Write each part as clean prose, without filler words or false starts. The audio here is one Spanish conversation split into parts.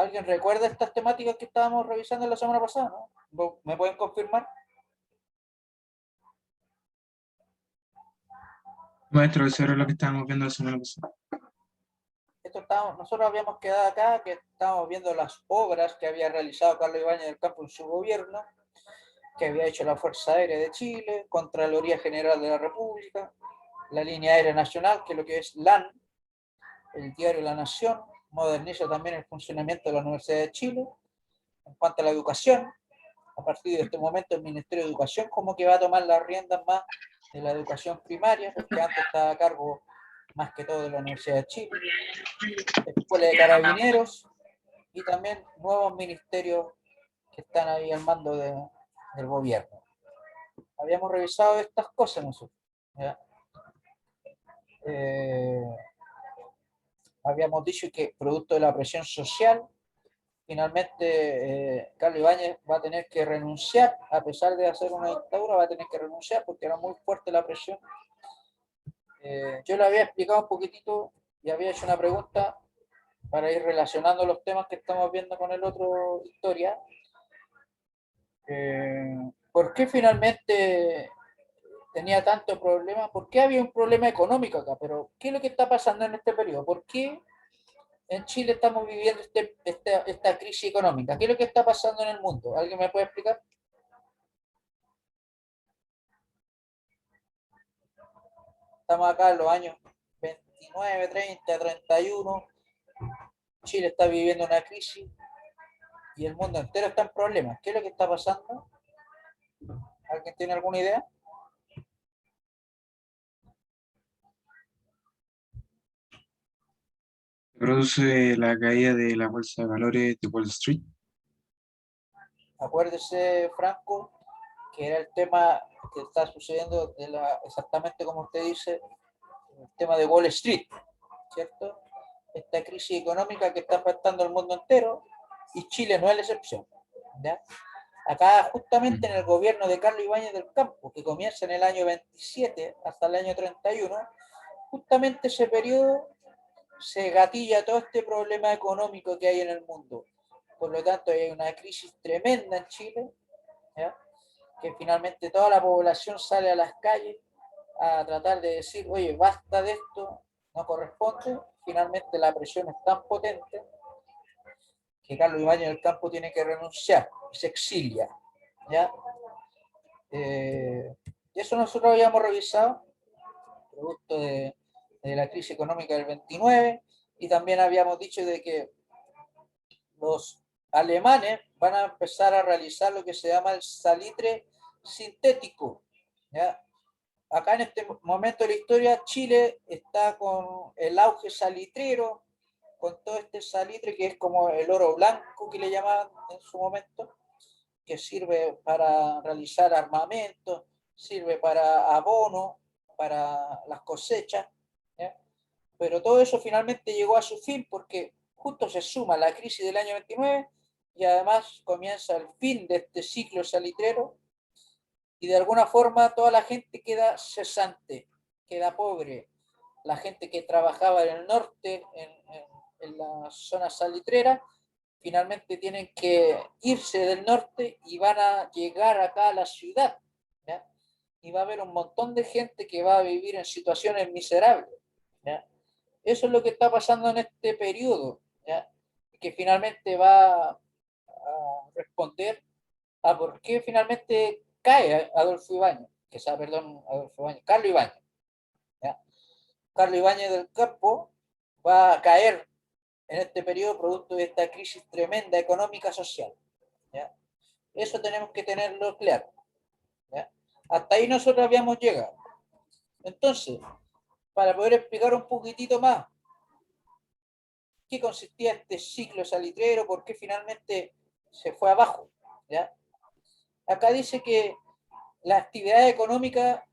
¿Alguien recuerda estas temáticas que estábamos revisando la semana pasada? ¿No? ¿Me pueden confirmar? Maestro, eso era lo que estábamos viendo la semana pasada. Nosotros habíamos quedado acá que estábamos viendo las obras que había realizado Carlos Ibáñez del Campo en su gobierno, que había hecho la Fuerza Aérea de Chile, Contraloría General de la República, la Línea Aérea Nacional, que es lo que es LAN, el diario La Nación, moderniza también el funcionamiento de la Universidad de Chile. En cuanto a la educación, a partir de este momento el Ministerio de Educación como que va a tomar las riendas más de la educación primaria, porque antes estaba a cargo más que todo de la Universidad de Chile, Escuela de Carabineros y también nuevos ministerios que están ahí al mando del gobierno. Habíamos revisado estas cosas nosotros. ¿Ya? Habíamos dicho que producto de la presión social, finalmente Carlos Ibáñez va a tener que renunciar, a pesar de hacer una dictadura, va a tener que renunciar porque era muy fuerte la presión. Yo le había explicado un poquitito y había hecho una pregunta para ir relacionando los temas que estamos viendo con el otro historia. ¿Por qué finalmente tenía tanto problema? ¿Por qué había un problema económico acá? Pero, ¿qué es lo que está pasando en este periodo? ¿Por qué en Chile estamos viviendo esta crisis económica? ¿Qué es lo que está pasando en el mundo? ¿Alguien me puede explicar? Estamos acá en los años 29, 30, 31. Chile está viviendo una crisis y el mundo entero está en problemas. ¿Qué es lo que está pasando? ¿Alguien tiene alguna idea? Produce la caída de la bolsa de valores de Wall Street. Acuérdese, Franco, que era el tema que está sucediendo exactamente como usted dice, el tema de Wall Street, ¿cierto? Esta crisis económica que está afectando al mundo entero y Chile no es la excepción. ¿Ya? Acá justamente en el gobierno de Carlos Ibáñez del Campo, que comienza en el año 27 hasta el año 31, justamente ese periodo se gatilla todo este problema económico que hay en el mundo. Por lo tanto, hay una crisis tremenda en Chile, ¿ya? Que finalmente toda la población sale a las calles a tratar de decir, oye, basta de esto, no corresponde. Finalmente la presión es tan potente que Carlos Ibáñez del Campo tiene que renunciar, se exilia. ¿Ya? Y eso nosotros habíamos revisado, producto de la crisis económica del 29, y también habíamos dicho de que los alemanes van a empezar a realizar lo que se llama el salitre sintético. ¿Ya? Acá en este momento de la historia, Chile está con el auge salitrero, con todo este salitre que es como el oro blanco que le llamaban en su momento, que sirve para realizar armamento, sirve para abono, para las cosechas, ¿ya? Pero todo eso finalmente llegó a su fin porque justo se suma la crisis del año 29 y además comienza el fin de este ciclo salitrero y de alguna forma toda la gente queda cesante, queda pobre. La gente que trabajaba en el norte, en la zona salitrera, finalmente tienen que irse del norte y van a llegar acá a la ciudad. ¿Ya? Y va a haber un montón de gente que va a vivir en situaciones miserables. ¿Ya? Eso es lo que está pasando en este periodo, ¿ya? Que finalmente va a responder a por qué finalmente cae Adolfo Ibáñez, que sea, perdón, Adolfo Ibáñez, Carlos Ibáñez. ¿Ya? Carlos Ibáñez del Campo va a caer en este periodo producto de esta crisis tremenda económica social. ¿Ya? Eso tenemos que tenerlo claro. ¿Ya? Hasta ahí nosotros habíamos llegado. Entonces, para poder explicar un poquitito más qué consistía este ciclo salitrero, por qué finalmente se fue abajo. ¿Ya? Acá dice que la actividad económica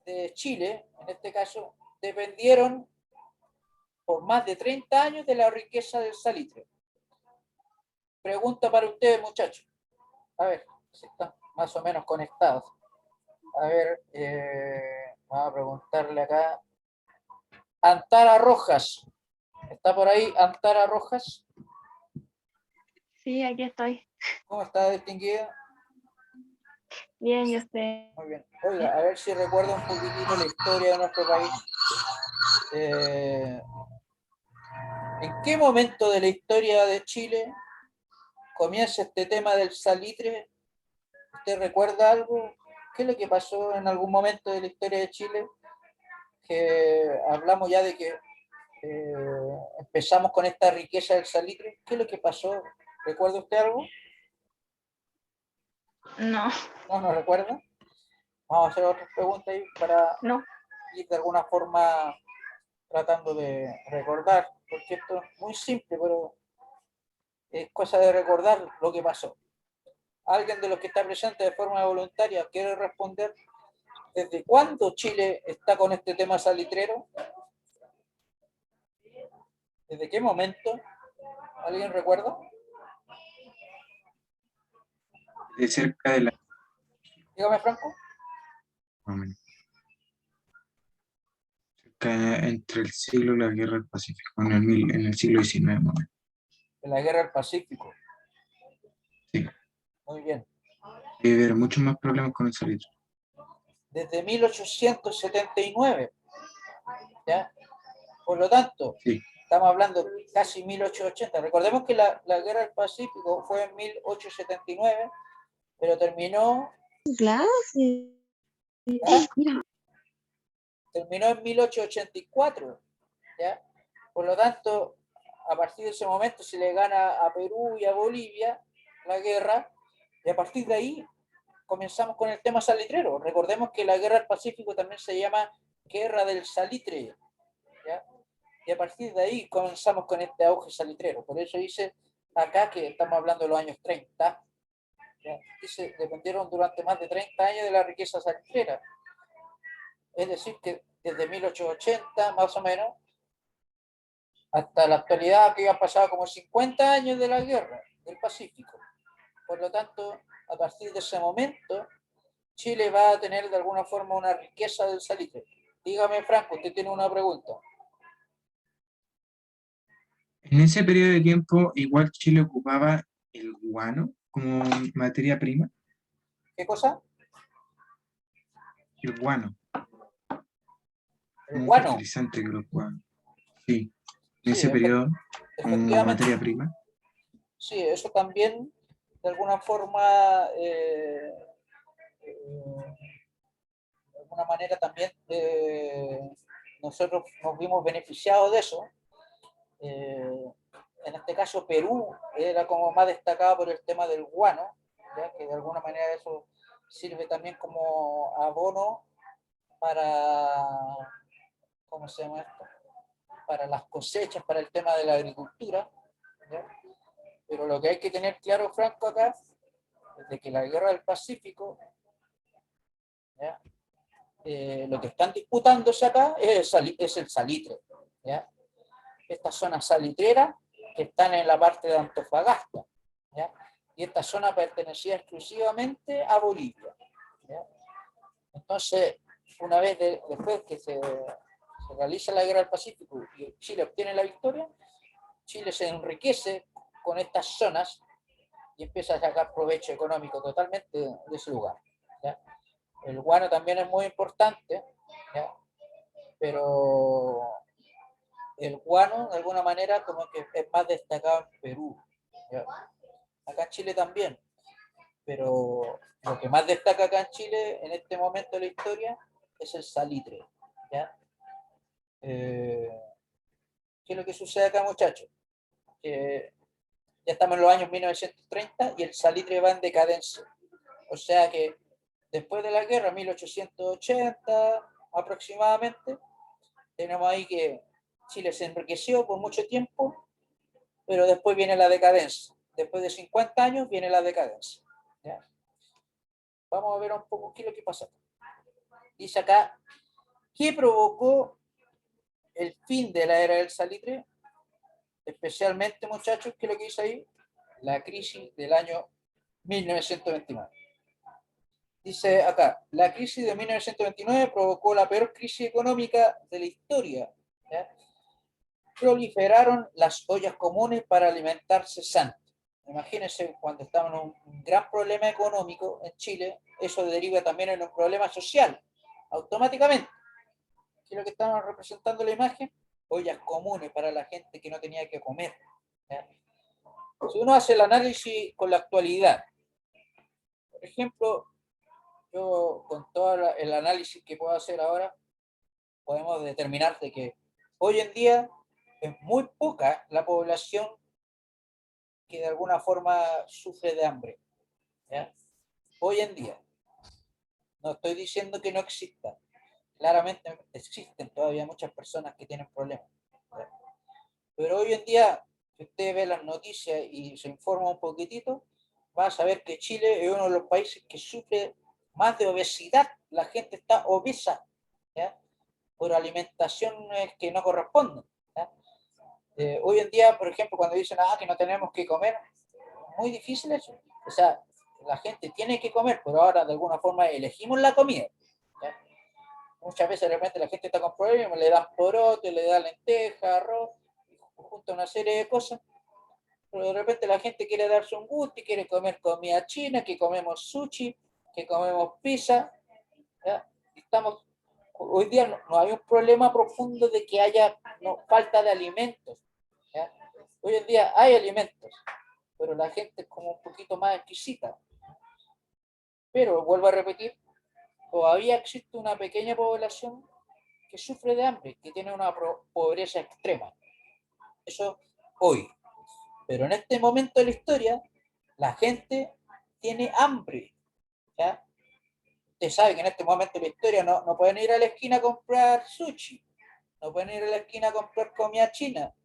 de Chile, en este caso, dependieron por más de 30 años de la riqueza del salitre. Pregunta para ustedes, muchachos. A ver, si están más o menos conectados. A ver, vamos a preguntarle acá. Antara Rojas. ¿Está por ahí Antara Rojas? Sí, aquí estoy. ¿Cómo está, distinguida? Bien, yo sé. Muy bien. Oiga, a ver si recuerda un poquitito la historia de nuestro país. Eh, ¿En qué momento de la historia de Chile comienza este tema del salitre? ¿Usted recuerda algo? ¿Qué es lo que pasó en algún momento de la historia de Chile? Que hablamos ya de que empezamos con esta riqueza del salitre. ¿Qué es lo que pasó? ¿Recuerda usted algo? No, ¿No? ¿No recuerda? Vamos a hacer otras preguntas ahí para no. ir de alguna forma tratando de recordar, porque esto es muy simple, pero es cosa de recordar lo que pasó. ¿Alguien de los que está presente de forma voluntaria quiere responder desde cuándo Chile está con este tema salitrero? ¿Desde qué momento? ¿Alguien recuerda? De cerca de la... Dígame, Franco. más o menos, cerca entre el siglo y la guerra del Pacífico, en el siglo XIX, más o menos. De la Guerra del Pacífico. Sí, Muy bien. debe haber muchos más problemas con el salitre. Desde 1879. ¿Ya? Por lo tanto, Sí, estamos hablando casi 1880. Recordemos que la Guerra del Pacífico fue en 1879, pero terminó, Clase. ¿ah? Mira, Terminó en 1884. ¿Ya? Por lo tanto, a partir de ese momento se le gana a Perú y a Bolivia la guerra, y a partir de ahí comenzamos con el tema salitrero. Recordemos que la Guerra del Pacífico también se llama Guerra del Salitre. ¿Ya? Y a partir de ahí comenzamos con este auge salitrero. Por eso dice acá que estamos hablando de los años 30. ¿Ya? Dice, dependieron durante más de 30 años de la riqueza salitrera. Es decir, que desde 1880 más o menos hasta la actualidad, que han pasado como 50 años de la guerra del Pacífico. Por lo tanto, a partir de ese momento, Chile va a tener de alguna forma una riqueza del salitre. Dígame, Franco, usted tiene una pregunta. en ese periodo de tiempo igual Chile ocupaba el guano como materia prima. ¿Qué cosa? El guano, El como un guano. fertilizante que lo ocupaba. Sí, en Sí, ese periodo como efectivamente. materia prima. Sí, eso también, de alguna forma, de alguna manera también nosotros nos vimos beneficiados de eso. En este caso Perú era como más destacado por el tema del guano, ¿ya? Que de alguna manera eso sirve también como abono para, ¿cómo se llama esto? Para las cosechas, para el tema de la agricultura. ¿Ya? Pero lo que hay que tener claro, Franco, acá, es de que la guerra del Pacífico, ¿ya? Lo que están disputándose acá es el salitre. ¿Ya? Estas zonas salitreras que están en la parte de Antofagasta. ¿Ya? Y esta zona pertenecía exclusivamente a Bolivia. ¿Ya? Entonces, una vez después que se realiza la guerra del Pacífico y Chile obtiene la victoria, Chile se enriquece con estas zonas y empieza a sacar provecho económico totalmente de ese lugar. ¿Ya? El guano también es muy importante, ¿ya? Pero el guano de alguna manera como que es más destacado en Perú. ¿Ya? Acá en Chile también, pero lo que más destaca acá en Chile en este momento de la historia es el salitre. ¿Ya? ¿Qué es lo que sucede acá, muchachos? Que ya estamos en los años 1930 y el salitre va en decadencia. O sea que después de la guerra, 1880 aproximadamente, tenemos ahí que Chile se enriqueció por mucho tiempo, pero después viene la decadencia. Después de 50 años viene la decadencia. ¿Ya? Vamos a ver un poco qué es lo que pasa. Dice acá, ¿qué provocó el fin de la era del salitre? Especialmente, muchachos, ¿qué es lo que dice ahí? La crisis del año 1929. Dice acá, la crisis de 1929 provocó la peor crisis económica de la historia. ¿Ya? Proliferaron las ollas comunes para alimentar cesantes. imagínense, cuando estamos en un gran problema económico en Chile, eso deriva también en un problema social, automáticamente. ¿Qué es lo que estamos representando en la imagen? Ollas comunes para la gente que no tenía que comer. ¿Ya? Si uno hace el análisis con la actualidad, por ejemplo, yo con todo el análisis que puedo hacer ahora, podemos determinar de que hoy en día es muy poca la población que de alguna forma sufre de hambre. ¿Ya? Hoy en día. No estoy diciendo que no exista. Claramente existen todavía muchas personas que tienen problemas. ¿Ya? Pero hoy en día, si usted ve las noticias y se informa un poquitito, va a saber que Chile es uno de los países que sufre más de obesidad. La gente está obesa, ¿ya? Por alimentaciones que no corresponden. ¿Ya? Hoy en día, por ejemplo, cuando dicen que no tenemos que comer, muy difícil eso. O sea, la gente tiene que comer, pero ahora de alguna forma elegimos la comida. ¿Ya? Muchas veces de repente la gente está con problemas, le dan porote, le dan lenteja, arroz, junto a una serie de cosas, pero de repente la gente quiere darse un gusto y quiere comer comida china, que comemos sushi, que comemos pizza. ¿Ya? Estamos, hoy día no hay un problema profundo de que haya falta de alimentos. ¿Ya? Hoy en día hay alimentos, pero la gente es como un poquito más exquisita. Pero vuelvo a repetir, todavía existe una pequeña población que sufre de hambre, que tiene una pobreza extrema. Eso hoy. Pero en este momento de la historia, la gente tiene hambre. ¿Ya? Usted sabe que en este momento de la historia no pueden ir a la esquina a comprar sushi, no pueden ir a la esquina a comprar comida china.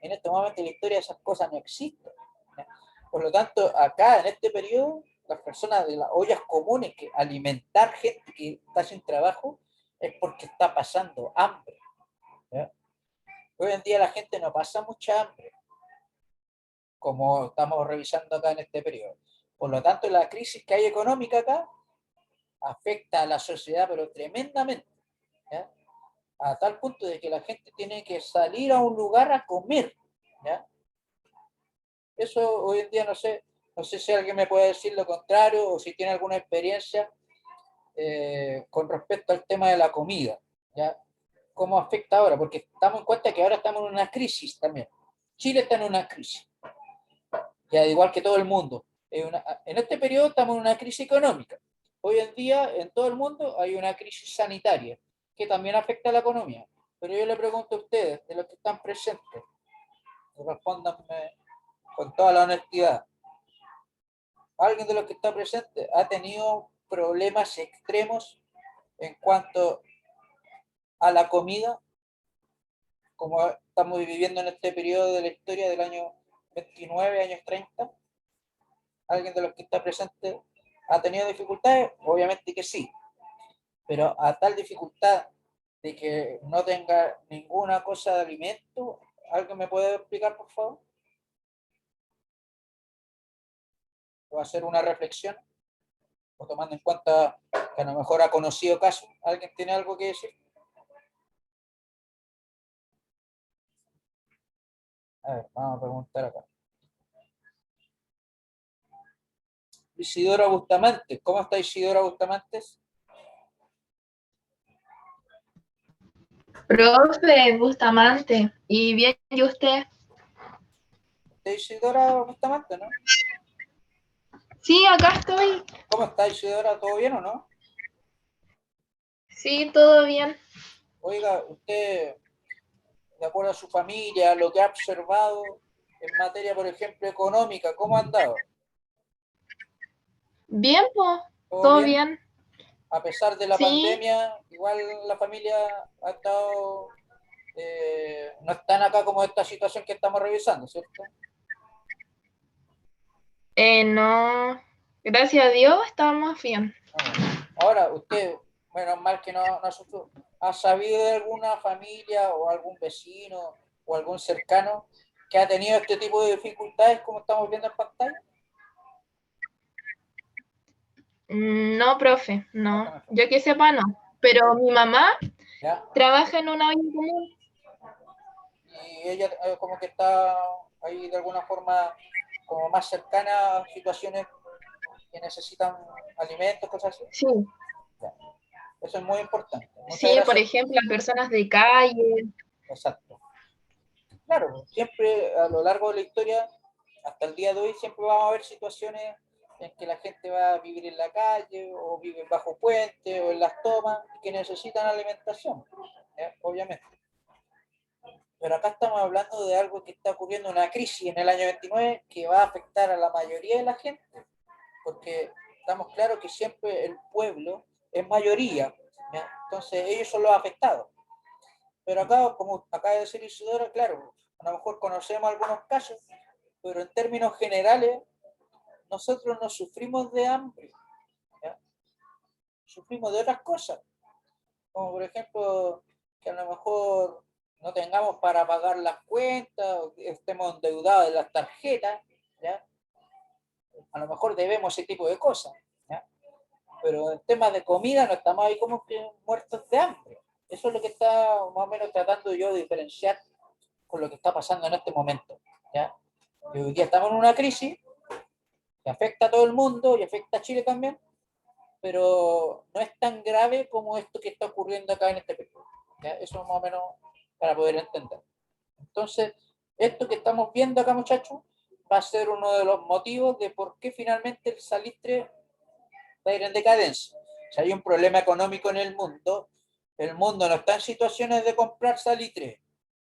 En este momento de la historia esas cosas no existen. ¿Ya? Por lo tanto, acá en este periodo, las personas de las ollas comunes, que alimentar gente que está sin trabajo, es porque está pasando hambre. ¿Ya? Hoy en día la gente no pasa mucha hambre, como estamos revisando acá en este periodo. Por lo tanto, la crisis que hay económica acá afecta a la sociedad, pero tremendamente. ¿Ya? A tal punto de que la gente tiene que salir a un lugar a comer. ¿Ya? Eso hoy en día no sé si alguien me puede decir lo contrario o si tiene alguna experiencia con respecto al tema de la comida. ¿Ya? ¿Cómo afecta ahora? Porque estamos en cuenta que ahora estamos en una crisis también. Chile está en una crisis, y al igual que todo el mundo. En este periodo estamos en una crisis económica. Hoy en día en todo el mundo hay una crisis sanitaria que también afecta a la economía. Pero yo le pregunto a ustedes, de los que están presentes, respóndanme con toda la honestidad. ¿Alguien de los que está presente ha tenido problemas extremos en cuanto a la comida, como estamos viviendo en este periodo de la historia del año 29, años 30? ¿Alguien de los que está presente ha tenido dificultades? Obviamente que sí, pero a tal dificultad de que no tenga ninguna cosa de alimento, ¿alguien me puede explicar, por favor? ¿O hacer una reflexión? O tomando en cuenta que a lo mejor ha conocido casos, ¿alguien tiene algo que decir? A ver, vamos a preguntar acá. Isidora Bustamante, ¿cómo está Isidora Bustamante? Profe Bustamante. Y bien, ¿y usted? ¿Está Isidora Bustamante, no? Sí, acá estoy. ¿Cómo está Isidora? ¿Todo bien o no? Sí, todo bien. Oiga, usted, de acuerdo a su familia, lo que ha observado en materia, por ejemplo, económica, ¿cómo ha andado? Bien, pues, ¿Todo todo bien? bien. A pesar de la Sí, pandemia, igual la familia ha estado, no están acá como esta situación que estamos revisando, ¿cierto? no. Gracias a Dios estamos bien. Ah. Ahora, usted, menos mal que no sufrió, ¿ha sabido de alguna familia o algún vecino o algún cercano que ha tenido este tipo de dificultades como estamos viendo en pantalla? No, profe, No, no. que me fue. Yo que sepa, no. Pero mi mamá ¿Ya? trabaja en una olla común. Y ella como que está ahí de alguna forma como más cercana a situaciones que necesitan alimentos, cosas así. Sí, Ya. Eso es muy importante. Muchas sí, por gracias. ejemplo, las personas de calle. Exacto. Claro, siempre a lo largo de la historia, hasta el día de hoy, siempre vamos a ver situaciones en que la gente va a vivir en la calle o vive bajo puentes o en las tomas y que necesitan alimentación, ¿ya? Obviamente. Pero acá estamos hablando de algo que está ocurriendo, una crisis en el año 29 que va a afectar a la mayoría de la gente, porque estamos claros que siempre el pueblo es mayoría, ¿ya? Entonces ellos son los afectados. Pero acá, como acaba de decir Isidora, claro, a lo mejor conocemos algunos casos, pero en términos generales, nosotros no sufrimos de hambre, ¿ya? Sufrimos de otras cosas, como por ejemplo, que a lo mejor no tengamos para pagar las cuentas, o que estemos endeudados en las tarjetas, ¿ya? A lo mejor debemos ese tipo de cosas, ¿ya? Pero en temas de comida no estamos ahí como que muertos de hambre. Eso es lo que está más o menos tratando yo de diferenciar con lo que está pasando en este momento, ¿ya? Que hoy día estamos en una crisis que afecta a todo el mundo y afecta a Chile también, pero no es tan grave como esto que está ocurriendo acá en este periodo, ¿ya? Eso más o menos para poder entender. Entonces, esto que estamos viendo acá, muchachos, va a ser uno de los motivos de por qué finalmente el salitre va a ir en decadencia. Si hay un problema económico en el mundo no está en situaciones de comprar salitre.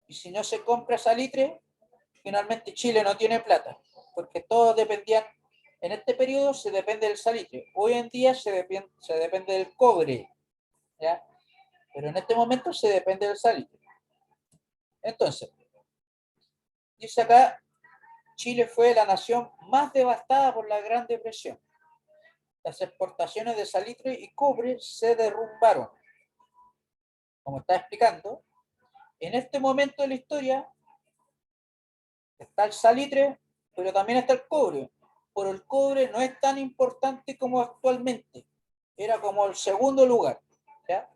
Y si no se compra salitre, finalmente Chile no tiene plata, porque todos dependían, en este periodo se depende del salitre, hoy en día se depende del cobre, ¿ya? Pero en este momento se depende del salitre. Entonces, dice acá, Chile fue la nación más devastada por la Gran Depresión. Las exportaciones de salitre y cobre se derrumbaron. Como está explicando, en este momento de la historia está el salitre, pero también está el cobre. Pero el cobre no es tan importante como actualmente. Era como el segundo lugar, ¿ya?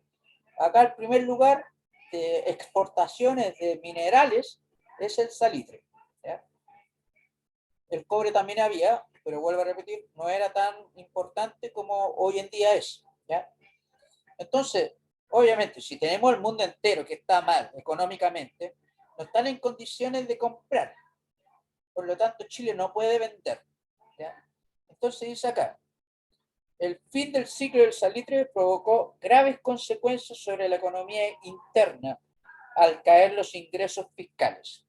Acá el primer lugar de exportaciones de minerales es el salitre, ¿ya? El cobre también había, pero vuelvo a repetir, no era tan importante como hoy en día es, ¿ya? Entonces, obviamente, si tenemos el mundo entero que está mal económicamente, no están en condiciones de comprar. Por lo tanto, Chile no puede vender, ¿ya? Entonces dice acá, el fin del ciclo del salitre provocó graves consecuencias sobre la economía interna al caer los ingresos fiscales.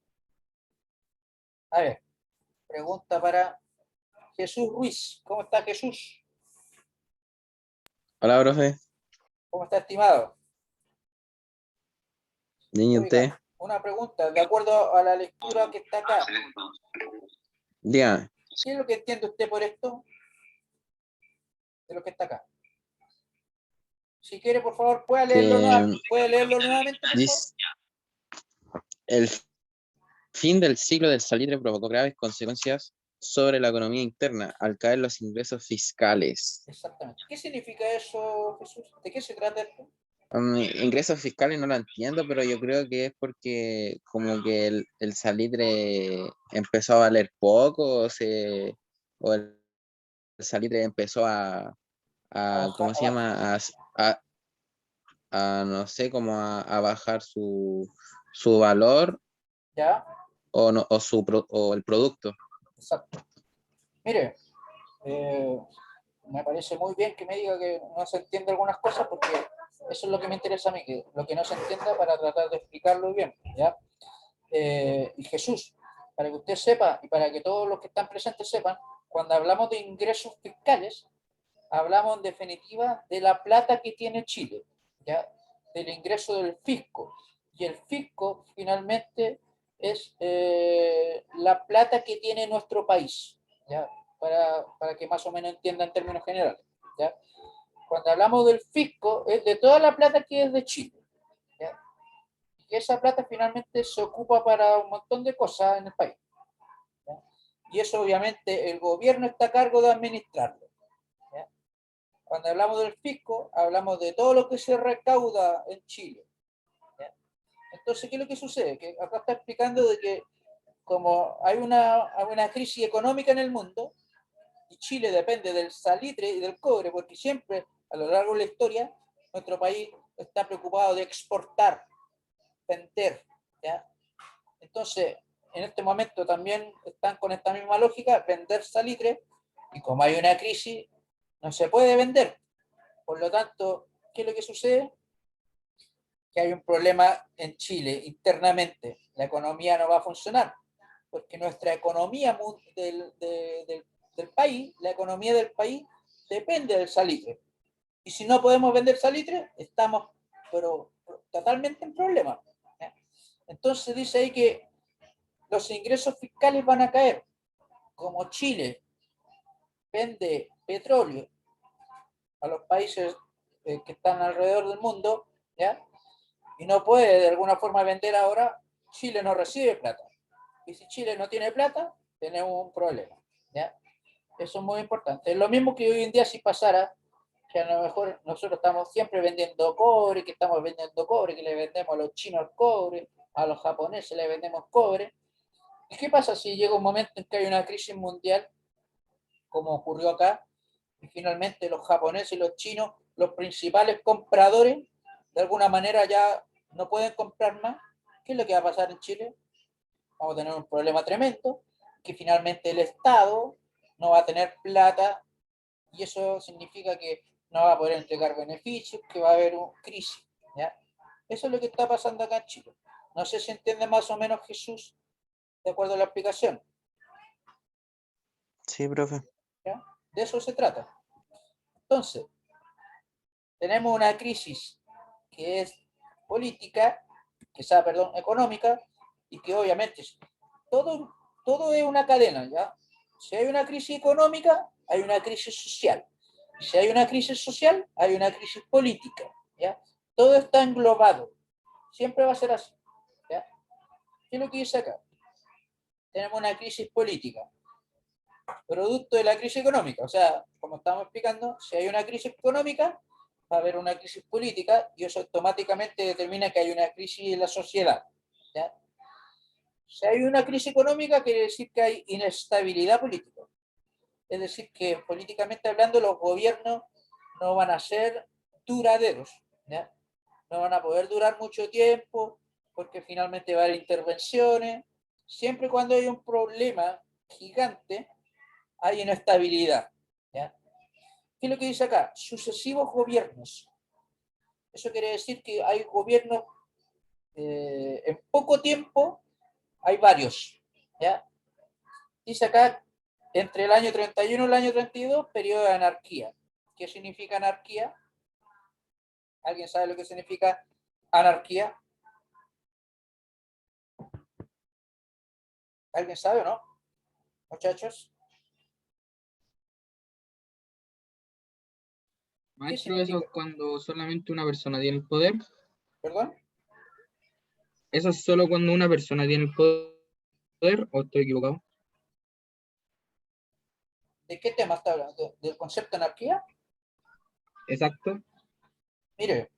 A ver, pregunta para Jesús Ruiz. ¿Cómo está Jesús? Hola, profe. ¿Cómo está, estimado? Niño, usted. Oiga, una pregunta, de acuerdo a la lectura que está acá, Dígame. ¿qué es lo que entiende usted por esto? De lo que está acá. Si quiere, por favor, Que puede leerlo nuevamente, por favor. dice, el fin del ciclo del salitre provocó graves consecuencias sobre la economía interna al caer los ingresos fiscales. Exactamente. ¿Qué significa eso, Jesús? ¿De qué se trata esto? Ingresos fiscales no lo entiendo, pero yo creo que es porque como que el salitre empezó a valer poco o el salitre empezó ¿cómo se Bajar. llama? No sé, como a bajar su valor ¿Ya? o, no, o el producto. Exacto. Mire, eh, me parece muy bien que me diga que no se entiende algunas cosas porque eso es lo que me interesa a mí, que lo que no se entienda para tratar de explicarlo bien, ¿ya? Y Jesús, para que usted sepa y para que todos los que están presentes sepan, cuando hablamos de ingresos fiscales, hablamos en definitiva de la plata que tiene Chile, ¿ya? Del ingreso del fisco. Y el fisco finalmente es la plata que tiene nuestro país, ¿ya? Para que más o menos entiendan en términos generales, ¿ya? Cuando hablamos del fisco, es de toda la plata que es de Chile, ¿ya? Y esa plata finalmente se ocupa para un montón de cosas en el país, ¿ya? Y eso obviamente el gobierno está a cargo de administrarlo, ¿ya? Cuando hablamos del fisco, hablamos de todo lo que se recauda en Chile, ¿ya? Entonces, ¿qué es lo que sucede? Que acá está explicando de que como hay una crisis económica en el mundo, y Chile depende del salitre y del cobre, porque siempre, a lo largo de la historia, nuestro país está preocupado de exportar, vender, ¿ya? Entonces, en este momento también están con esta misma lógica, vender salitre, y como hay una crisis, no se puede vender. Por lo tanto, ¿qué es lo que sucede? Que hay un problema en Chile internamente. La economía no va a funcionar, porque nuestra economía del país, la economía del país, depende del salitre. Y si no podemos vender salitre, estamos pero totalmente en problemas. Entonces dice ahí que los ingresos fiscales van a caer. Como Chile vende petróleo a los países que están alrededor del mundo, ¿ya? Y no puede de alguna forma vender ahora, Chile no recibe plata. Y si Chile no tiene plata, tenemos un problema, ¿ya? Eso es muy importante. Es lo mismo que hoy en día si pasara, que a lo mejor nosotros estamos siempre vendiendo cobre, que le vendemos a los chinos cobre, a los japoneses le vendemos cobre. ¿Y qué pasa si llega un momento en que hay una crisis mundial, como ocurrió acá, y finalmente los japoneses y los chinos, los principales compradores, de alguna manera ya no pueden comprar más? ¿Qué es lo que va a pasar en Chile? Vamos a tener un problema tremendo, que finalmente el Estado no va a tener plata, y eso significa que no va a poder entregar beneficios, que va a haber una crisis, ¿ya? Eso es lo que está pasando acá en Chile. No sé si entiende más o menos, Jesús, de acuerdo a la explicación, Sí, profe. ¿ya? De eso se trata. Entonces, tenemos una crisis que es política, que sea, perdón, económica, y que obviamente todo es una cadena, ¿ya? Si hay una crisis económica, hay una crisis social. Si hay una crisis social, hay una crisis política, ¿ya? Todo está englobado. Siempre va a ser así, ¿ya? ¿Qué es lo que dice acá? Tenemos una crisis política, producto de la crisis económica. O sea, como estamos explicando, si hay una crisis económica, va a haber una crisis política, y eso automáticamente determina que hay una crisis en la sociedad, ¿ya? Si hay una crisis económica, quiere decir que hay inestabilidad política. Es decir, que políticamente hablando los gobiernos no van a ser duraderos, ¿ya? No van a poder durar mucho tiempo, porque finalmente va a haber intervenciones. Siempre cuando hay un problema gigante, hay inestabilidad, ¿ya? ¿Qué es lo que dice acá? Sucesivos gobiernos. Eso quiere decir que hay gobiernos, en poco tiempo hay varios, ¿ya? Dice acá, entre el año 31 y el año 32, periodo de anarquía. ¿Qué significa anarquía? ¿Alguien sabe lo que significa anarquía? ¿Alguien sabe o no, muchachos? ¿Qué Maestro, eso significa? es cuando solamente una persona tiene el poder. ¿Perdón? Eso es solo cuando una persona tiene el poder, o estoy equivocado. ¿De qué tema está hablando? ¿Del concepto de anarquía? Exacto. Mire,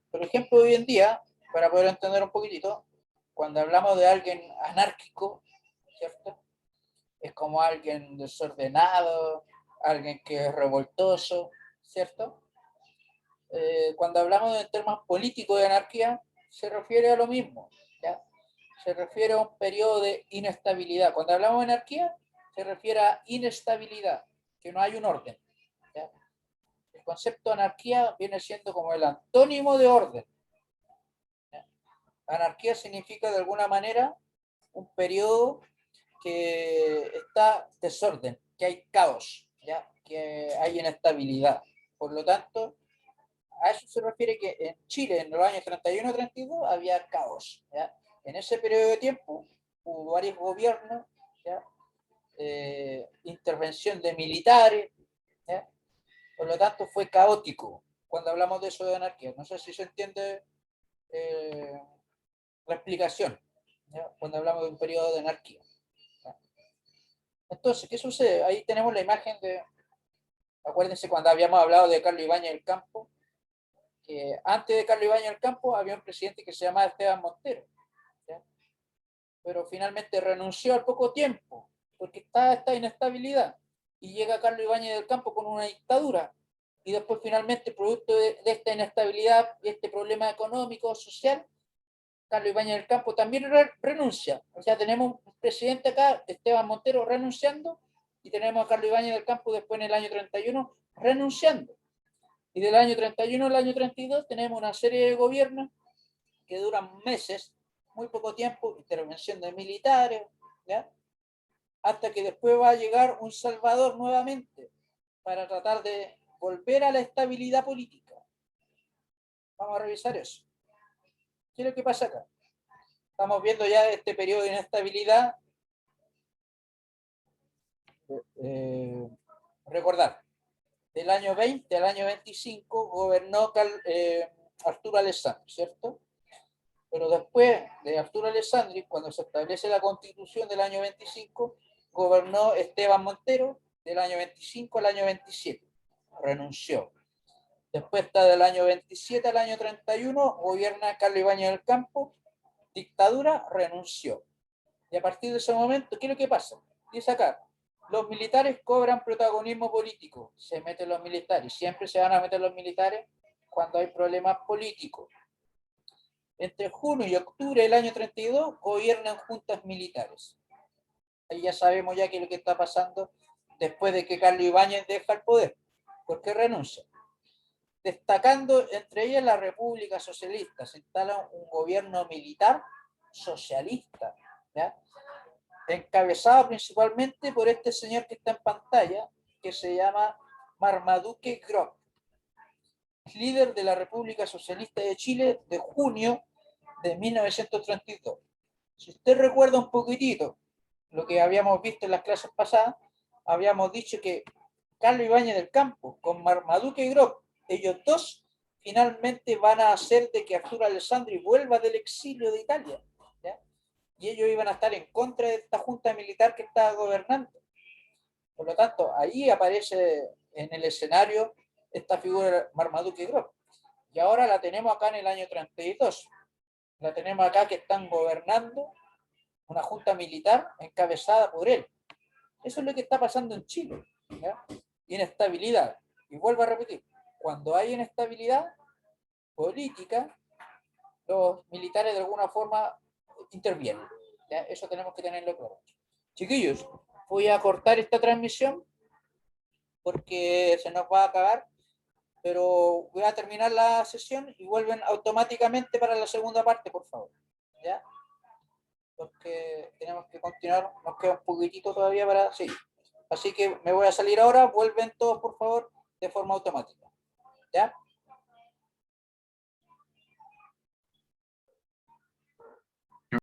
por ejemplo, hoy en día, para poder entender un poquitito, cuando hablamos de alguien anárquico, ¿cierto? Es como alguien desordenado, alguien que es revoltoso, ¿cierto? Cuando hablamos de temas políticos de anarquía, se refiere a lo mismo, ¿ya? Se refiere a un periodo de inestabilidad. Cuando hablamos de anarquía, se refiere a inestabilidad, que no hay un orden, ¿ya? El concepto de anarquía viene siendo como el antónimo de orden, ¿ya? Anarquía significa de alguna manera un periodo que está desorden, que hay caos, ¿ya? Que hay inestabilidad. Por lo tanto, a eso se refiere que en Chile, en los años 31-32, había caos, ¿ya? En ese periodo de tiempo hubo varios gobiernos, ¿ya? Intervención de militares, ¿ya? Por lo tanto fue caótico cuando hablamos de eso de anarquía. No sé si se entiende eh, la explicación, ¿ya? Cuando hablamos de un periodo de anarquía, ¿ya? Entonces, ¿qué sucede? Ahí tenemos la imagen de, acuérdense cuando habíamos hablado de Carlos Ibáñez del Campo, que antes de Carlos Ibáñez del Campo había un presidente que se llamaba Esteban Montero, ¿ya? pero finalmente renunció al poco tiempo, porque está esta inestabilidad, y llega Carlos Ibáñez del Campo con una dictadura, y después finalmente, producto de esta inestabilidad y este problema económico, social, Carlos Ibáñez del Campo también renuncia. O sea, tenemos un presidente acá, Esteban Montero, renunciando, y tenemos a Carlos Ibáñez del Campo después en el año 31 renunciando. Y del año 31 al año 32 tenemos una serie de gobiernos que duran meses, muy poco tiempo, intervención de militares, ¿ya? Hasta que después va a llegar un Salvador nuevamente para tratar de volver a la estabilidad política. Vamos a revisar eso. ¿Qué es lo que pasa acá? Estamos viendo ya este periodo de inestabilidad. Recordar, del año 20 al año 25 gobernó Arturo Alessandri, ¿cierto? Pero después de Arturo Alessandri, cuando se establece la Constitución del año 25, gobernó Esteban Montero del año 25 al año 27. Renunció. Después está del año 27 al año 31, gobierna Carlos Ibáñez del Campo, dictadura, renunció. Y a partir de ese momento, ¿qué es lo que pasa? Dice acá, los militares cobran protagonismo político. Se meten los militares, siempre se van a meter los militares cuando hay problemas políticos. Entre junio y octubre del año 32 gobiernan juntas militares. Ahí ya sabemos ya qué es lo que está pasando después de que Carlos Ibáñez deja el poder, porque renuncia. Destacando entre ellas la República Socialista, se instala un gobierno militar socialista, ¿ya? Encabezado principalmente por este señor que está en pantalla, que se llama Marmaduke Gropp, líder de la República Socialista de Chile de junio de 1932. Si usted recuerda un poquitito lo que habíamos visto en las clases pasadas, habíamos dicho que Carlos Ibáñez del Campo con Marmaduke Gropp, ellos dos finalmente van a hacer de que Arturo Alessandri vuelva del exilio de Italia, ¿ya? Y ellos iban a estar en contra de esta junta militar que estaba gobernando. Por lo tanto, ahí aparece en el escenario esta figura de Marmaduke Gropp. Y ahora la tenemos acá en el año 32. La tenemos acá que están gobernando una junta militar encabezada por él. Eso es lo que está pasando en Chile, ¿ya? Inestabilidad. Y vuelvo a repetir, cuando hay inestabilidad política, los militares de alguna forma intervienen, ¿ya? Eso tenemos que tenerlo claro. Chiquillos, voy a cortar esta transmisión porque se nos va a acabar, pero voy a terminar la sesión y vuelven automáticamente para la segunda parte, por favor, ¿ya? Porque tenemos que continuar, nos queda un poquitito todavía para seguir. Así que me voy a salir ahora, vuelven todos por favor de forma automática, ¿ya?